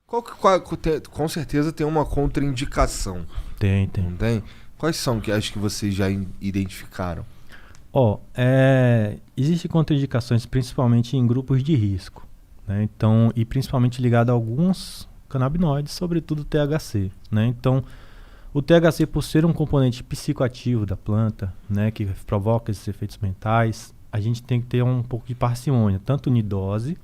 Com certeza tem uma contraindicação. Tem. Não tem? Quais são que acho que vocês já identificaram? Existem contraindicações principalmente em grupos de risco, né? Então, e principalmente ligado a alguns canabinoides, sobretudo o THC, né? Então, o THC, por ser um componente psicoativo da planta, né, que provoca esses efeitos mentais, a gente tem que ter um pouco de parcimônia, tanto em dose,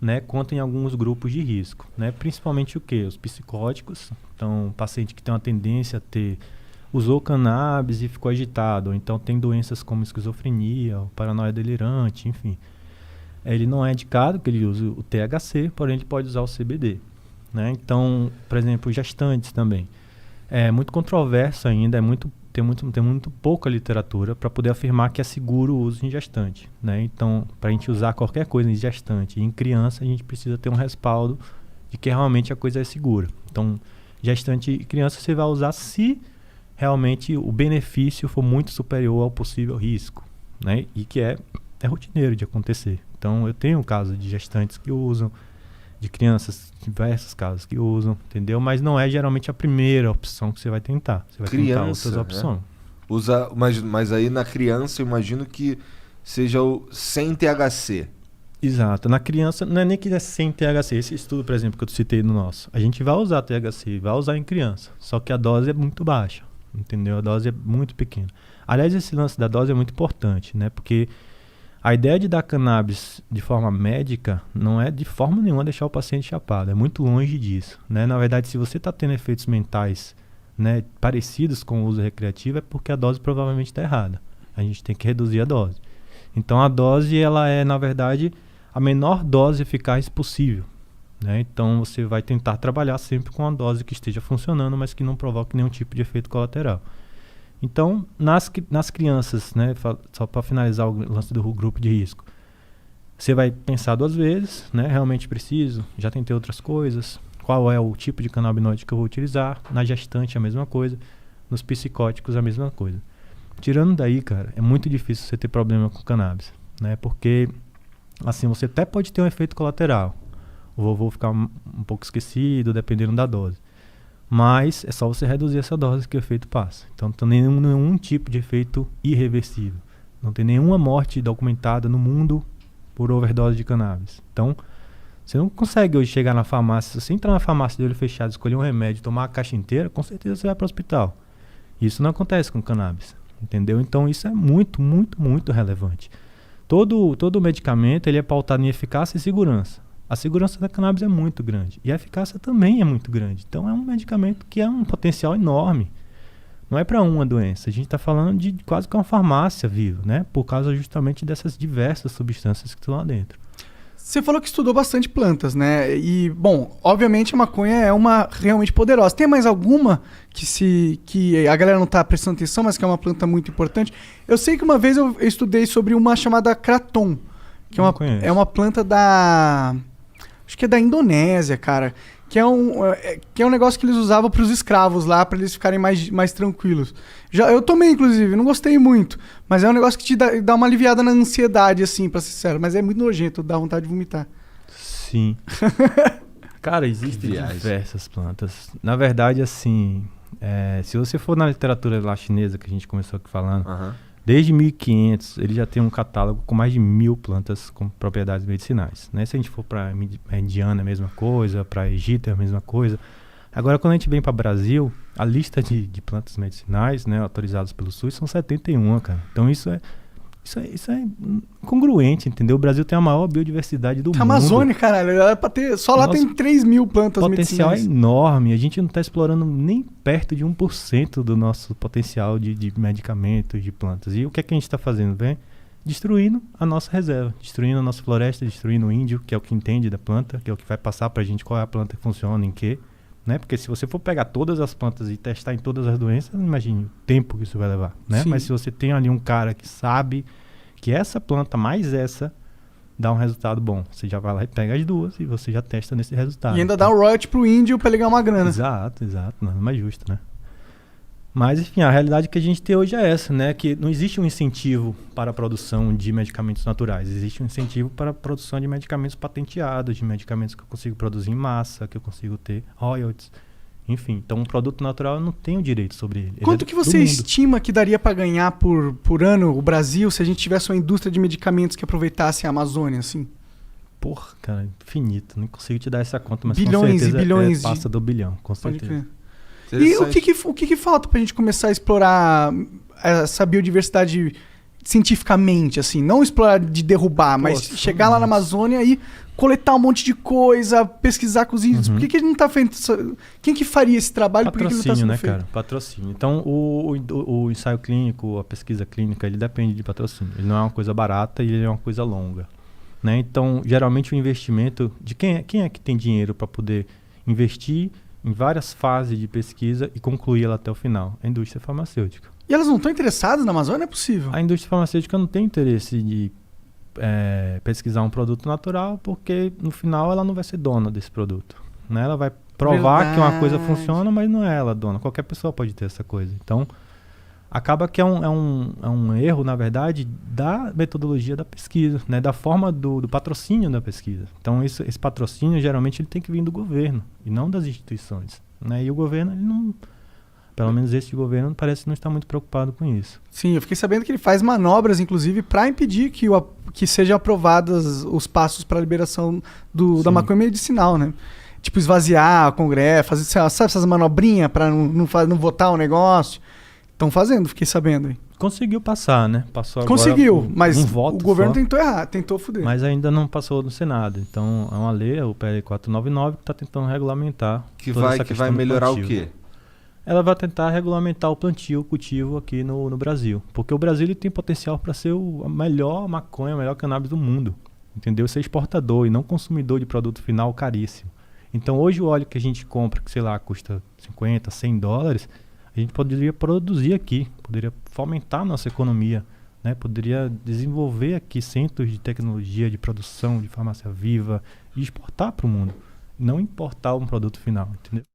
né, quanto em alguns grupos de risco, né? Principalmente o quê? Os psicóticos. Então, paciente que tem uma tendência a usou cannabis e ficou agitado, ou então tem doenças como esquizofrenia, ou paranoia delirante, enfim. Ele não é indicado que ele use o THC, porém ele pode usar o CBD, né? Então, por exemplo, gestantes também. É muito controverso ainda, tem muito pouca literatura para poder afirmar que é seguro o uso em gestante, né? Então, para a gente usar qualquer coisa em gestante e em criança, a gente precisa ter um respaldo de que realmente a coisa é segura. Então, gestante e criança você vai usar se realmente o benefício for muito superior ao possível risco, né? E que é rotineiro de acontecer. Então, eu tenho um caso de gestantes que usam, de crianças, diversos casos que usam, entendeu? Mas não é geralmente a primeira opção que você vai tentar. Você vai tentar outras opções. Mas aí na criança eu imagino que seja o sem THC. Exato. Na criança, não é nem que é sem THC. Esse estudo, por exemplo, que eu citei no nosso, a gente vai usar THC, vai usar em criança, só que a dose é muito baixa, entendeu? A dose é muito pequena. Aliás, esse lance da dose é muito importante, né? Porque a ideia de dar cannabis de forma médica não é de forma nenhuma deixar o paciente chapado, é muito longe disso, né? Na verdade, se você está tendo efeitos mentais, né, parecidos com o uso recreativo, é porque a dose provavelmente está errada. A gente tem que reduzir a dose. Então a dose, ela é, na verdade, a menor dose eficaz possível, né? Então você vai tentar trabalhar sempre com a dose que esteja funcionando, mas que não provoque nenhum tipo de efeito colateral. Então, nas crianças, né, só para finalizar o lance do grupo de risco, você vai pensar duas vezes, né, realmente preciso, já tentei outras coisas, qual é o tipo de canabinoide que eu vou utilizar, na gestante a mesma coisa, nos psicóticos a mesma coisa. Tirando daí, cara, é muito difícil você ter problema com cannabis, né, porque assim, você até pode ter um efeito colateral, o vovô ficar um pouco esquecido, dependendo da dose. Mas é só você reduzir essa dose que o efeito passa. Então não tem nenhum tipo de efeito irreversível. Não tem nenhuma morte documentada no mundo por overdose de cannabis. Então, você não consegue hoje chegar na farmácia. Se você entrar na farmácia de olho fechado, escolher um remédio, tomar a caixa inteira, com certeza você vai para o hospital. Isso não acontece com cannabis. Entendeu? Então isso é muito, muito, muito relevante. Todo medicamento ele é pautado em eficácia e segurança. A segurança da cannabis é muito grande e a eficácia também é muito grande. Então é um medicamento que é um potencial enorme. Não é para uma doença. A gente está falando de quase que uma farmácia viva, né? Por causa justamente dessas diversas substâncias que estão lá dentro. Você falou que estudou bastante plantas, né? E, bom, obviamente a maconha é uma realmente poderosa. Tem mais alguma que a galera não está prestando atenção, mas que é uma planta muito importante? Eu sei que uma vez eu estudei sobre uma chamada Kraton, que é uma planta acho que é da Indonésia, cara. Que é um negócio que eles usavam para os escravos lá, para eles ficarem mais tranquilos. Eu tomei, inclusive, não gostei muito. Mas é um negócio que te dá uma aliviada na ansiedade, assim, pra ser sincero. Mas é muito nojento, dá vontade de vomitar. Sim. Cara, existem diversas plantas. Na verdade, assim, se você for na literatura lá chinesa, que a gente começou aqui falando, desde 1500, ele já tem um catálogo com mais de 1000 plantas com propriedades medicinais, né? Se a gente for para Indiana, é a mesma coisa, para Egito é a mesma coisa. Agora, quando a gente vem para o Brasil, a lista de plantas medicinais, né, autorizadas pelo SUS são 71, cara. Então isso é congruente, entendeu? O Brasil tem a maior biodiversidade do mundo. Amazônia, caralho, era pra ter, só lá tem 3.000 plantas medicinais. O potencial é medicinais. enorme. A gente não está explorando nem perto de 1% do nosso potencial de medicamentos, de plantas. E o que é que a gente está fazendo? Vem destruindo a nossa reserva, destruindo a nossa floresta, destruindo o índio, que é o que entende da planta, que é o que vai passar pra gente qual é a planta que funciona, em quê. Né? Porque se você for pegar todas as plantas e testar em todas as doenças, imagine o tempo que isso vai levar, né? Mas se você tem ali um cara que sabe que essa planta mais essa dá um resultado bom, você já vai lá e pega as duas e você já testa nesse resultado. E ainda dá um royalty pro índio pra ligar uma grana. Exato, nada mais justo, né? Mas, enfim, a realidade que a gente tem hoje é essa, né? Que não existe um incentivo para a produção de medicamentos naturais. Existe um incentivo para a produção de medicamentos patenteados, de medicamentos que eu consigo produzir em massa, que eu consigo ter royalties. Enfim, então um produto natural eu não tenho direito sobre ele. Quanto que você estima que daria para ganhar por ano o Brasil se a gente tivesse uma indústria de medicamentos que aproveitasse a Amazônia, assim? Porra, cara, infinito. Nem consigo te dar essa conta, mas bilhões com certeza e bilhões passa do bilhão, com certeza. E o que falta pra gente começar a explorar essa biodiversidade cientificamente, assim? Não explorar de derrubar, mas chegar lá na Amazônia e coletar um monte de coisa, pesquisar com os índios. Por que a gente não tá fazendo isso? Quem que faria esse trabalho? Patrocínio, por que não tá sendo feito? Cara? Patrocínio. Então, o ensaio clínico, a pesquisa clínica, ele depende de patrocínio. Ele não é uma coisa barata e ele é uma coisa longa. Né? Então, geralmente o investimento de quem é que tem dinheiro para poder investir em várias fases de pesquisa e concluir ela até o final? A indústria farmacêutica. E elas não estão interessadas na Amazônia? É possível? A indústria farmacêutica não tem interesse de pesquisar um produto natural porque no final ela não vai ser dona desse produto. Né? Ela vai provar que uma coisa funciona, mas não é ela dona. Qualquer pessoa pode ter essa coisa. Então, acaba que é um erro, na verdade, da metodologia da pesquisa, né? Da forma do patrocínio da pesquisa. Então, esse patrocínio, geralmente, ele tem que vir do governo e não das instituições. Né? E o governo, ele não... Pelo menos esse governo parece não estar muito preocupado com isso. Sim, eu fiquei sabendo que ele faz manobras, inclusive, para impedir que sejam aprovados os passos para a liberação da maconha medicinal, né? Tipo, esvaziar o Congresso, fazer, sabe, essas manobrinhas para não votar o negócio. Estão fazendo, fiquei sabendo aí. Conseguiu passar, né? Passou agora. Conseguiu, mas voto o governo só, tentou errar, tentou foder. Mas ainda não passou no Senado. Então, é uma lei, o PL 499, que está tentando regulamentar. Que vai melhorar o quê? Ela vai tentar regulamentar o plantio, o cultivo aqui no Brasil. Porque o Brasil ele tem potencial para ser a melhor maconha, a melhor cannabis do mundo. Entendeu? Ser exportador e não consumidor de produto final caríssimo. Então, hoje o óleo que a gente compra, que sei lá, custa 50, 100 dólares, a gente poderia produzir aqui, poderia fomentar a nossa economia, né? Poderia desenvolver aqui centros de tecnologia, de produção, de farmácia viva e exportar para o mundo. Não importar um produto final, entendeu?